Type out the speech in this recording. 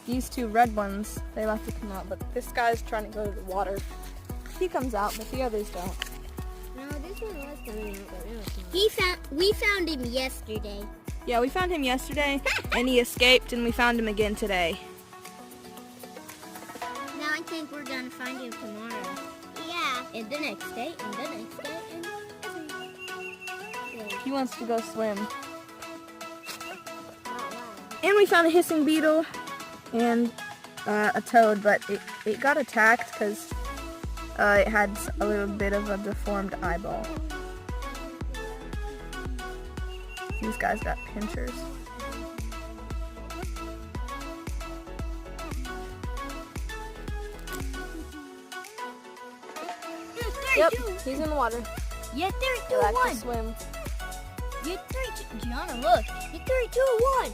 these two red ones, they left to come out, but this guy's trying to go to the water. He comes out, but the others don't. No, this one was coming out, but now it's not. We found him yesterday. Yeah, we found him yesterday, and he escaped, and we found him again today. Now I think we're gonna find him tomorrow. Yeah. And the next day, and the next day, and every day. He wants to go swim. And we found a hissing beetle and a toad, but it got attacked because it had a little bit of a deformed eyeball. These guys got pinchers. Yep, he's in the water. Yeah, 3, 2, He likes 1. to swim. Yeah, 3, 2. Gianna, look. Yeah, 3, 2, 1.